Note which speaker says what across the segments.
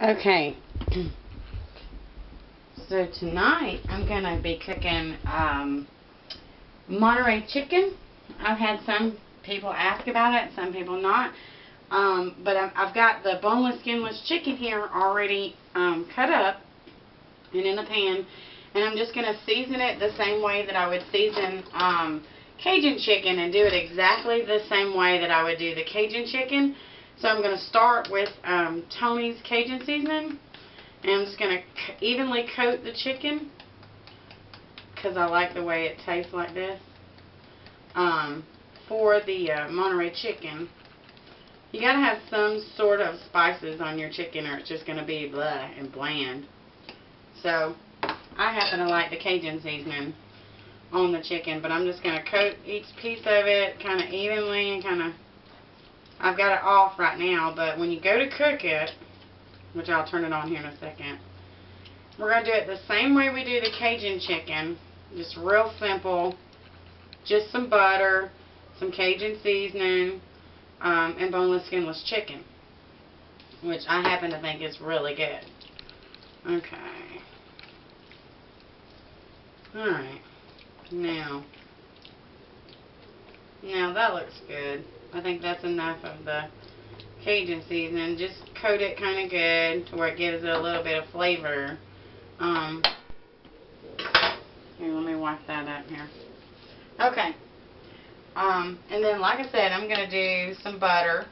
Speaker 1: Okay, so tonight I'm going to be cooking Monterey Chicken. I've had some people ask about it, some people not. But I've got the boneless, skinless chicken here already cut up and in a pan. And I'm just going to season it the same way that I would season Cajun chicken, and do it exactly the same way that I would do the Cajun chicken. So I'm going to start with Tony's Cajun seasoning, and I'm just going to evenly coat the chicken because I like the way it tastes like this. For the Monterey Chicken, you got to have some sort of spices on your chicken or it's just going to be blah and bland. So I happen to like the Cajun seasoning on the chicken, but I'm just going to coat each piece of it kind of evenly and kind of, I've got it off right now, but when you go to cook it, which I'll turn it on here in a second, we're going to do it the same way we do the Cajun chicken, just real simple, just some butter, some Cajun seasoning, and boneless, skinless chicken, which I happen to think is really good. Okay. Alright. Now that looks good. I think that's enough of the Cajun seasoning. Just coat it kind of good to where it gives it a little bit of flavor. Here, let me wipe that up here. Okay. And then, like I said, I'm going to do some butter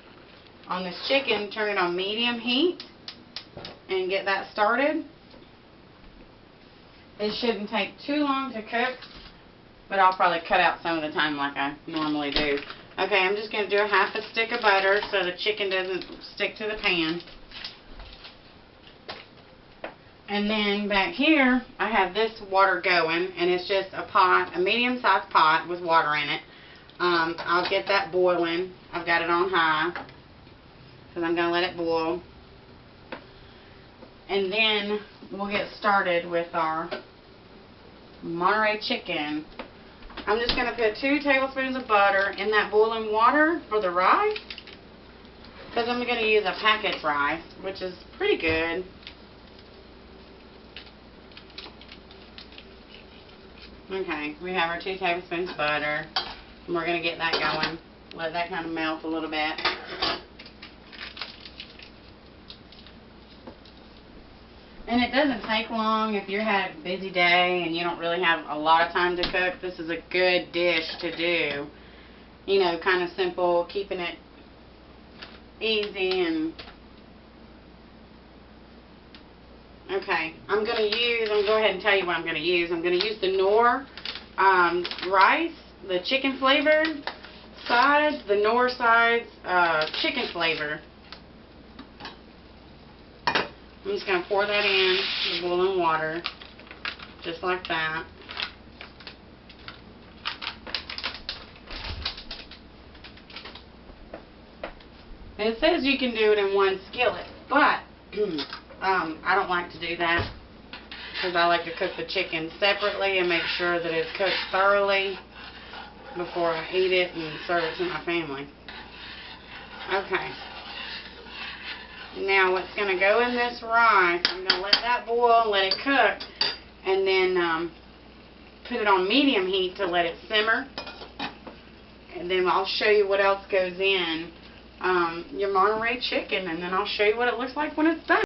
Speaker 1: on this chicken, turn it on medium heat, and get that started. It shouldn't take too long to cook, but I'll probably cut out some of the time like I normally do. Okay, I'm just going to do a half a stick of butter so the chicken doesn't stick to the pan. And then back here, I have this water going, and it's just a pot, a medium-sized pot with water in it. I'll get that boiling. I've got it on high because I'm going to let it boil. And then we'll get started with our Monterey chicken. I'm just going to put 2 tablespoons of butter in that boiling water for the rice, because I'm going to use a packaged rice, which is pretty good. Okay, we have our 2 tablespoons of butter, and we're going to get that going. Let that kind of melt a little bit. And it doesn't take long if you're having a busy day and you don't really have a lot of time to cook. This is a good dish to do. You know, kind of simple, keeping it easy. And okay, I'm going to go ahead and tell you what I'm going to use. I'm going to use the Knorr rice, the chicken flavored sides, the Knorr sides chicken flavor. I'm just going to pour that in the boiling water, just like that. And it says you can do it in one skillet, but I don't like to do that because I like to cook the chicken separately and make sure that it's cooked thoroughly before I eat it and serve it to my family. Okay. Now what's going to go in this rice, I'm going to let that boil, let it cook, and then put it on medium heat to let it simmer. And then I'll show you what else goes in your Monterey chicken, and then I'll show you what it looks like when it's done.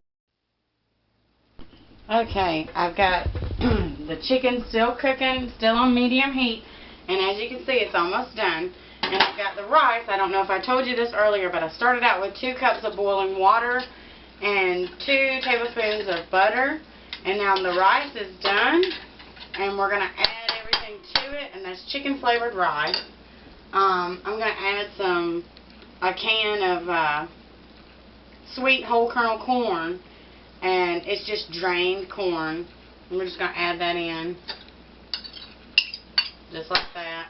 Speaker 1: Okay, I've got the chicken still cooking, still on medium heat, and as you can see, it's almost done. And I've got the rice. I don't know if I told you this earlier, but I started out with 2 cups of boiling water and 2 tablespoons of butter. And now the rice is done, and we're going to add everything to it, and that's chicken flavored rice. I'm going to add a can of sweet whole kernel corn, and it's just drained corn. And we're just going to add that in, just like that.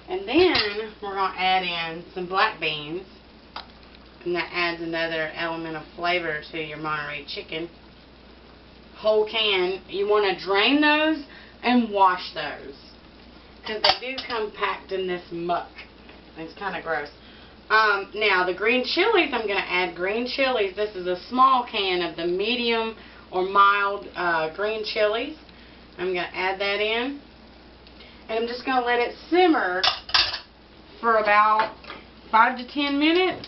Speaker 1: And then we're going to add in some black beans, and that adds another element of flavor to your Monterey chicken. Whole can. You want to drain those and wash those, because they do come packed in this muck. It's kind of gross. Now the green chilies, I'm going to add green chilies. This is a small can of the medium or mild green chilies. I'm going to add that in. And I'm just going to let it simmer for about 5 to 10 minutes.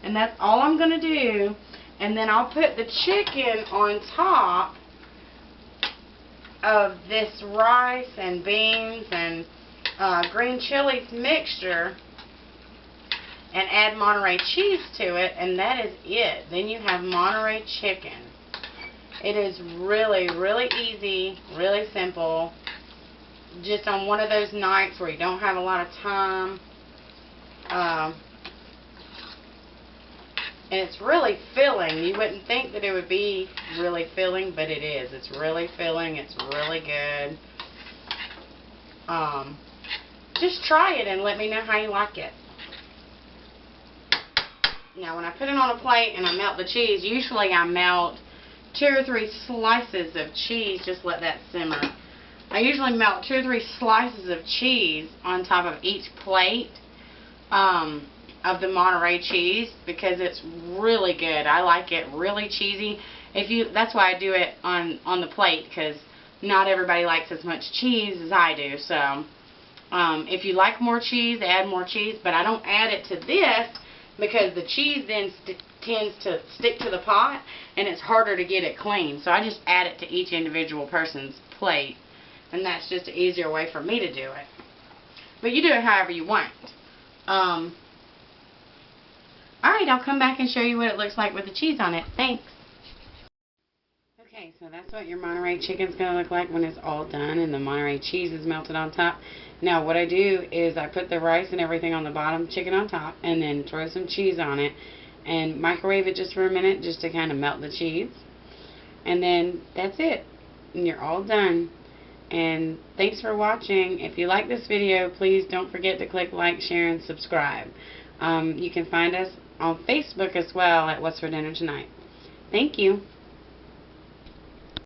Speaker 1: And that's all I'm going to do. And then I'll put the chicken on top of this rice and beans and green chilies mixture and add Monterey cheese to it, and that is it. Then you have Monterey chicken. It is really, really easy, really simple. Just on one of those nights where you don't have a lot of time. And it's really filling. You wouldn't think that it would be really filling, but it is. It's really filling. It's really good. Just try it and let me know how you like it. Now, when I put it on a plate and I melt the cheese, usually I melt 2 or 3 slices of cheese. Just let that simmer. I usually melt 2 or 3 slices of cheese on top of each plate of the Monterey cheese because it's really good. I like it really cheesy. That's why I do it on the plate, because not everybody likes as much cheese as I do. So if you like more cheese, add more cheese, but I don't add it to this because the cheese then tends to stick to the pot and it's harder to get it clean. So I just add it to each individual person's plate, and that's just an easier way for me to do it. But you do it however you want. Alright, I'll come back and show you what it looks like with the cheese on it. Thanks. Okay, so that's what your Monterey chicken's going to look like when it's all done and the Monterey cheese is melted on top. Now, what I do is I put the rice and everything on the bottom, chicken on top, and then throw some cheese on it and microwave it just for a minute just to kind of melt the cheese. And then that's it. And you're all done. And thanks for watching. If you like this video, please don't forget to click like, share, and subscribe. You can find us on Facebook as well at What's for Dinner Tonight. Thank you.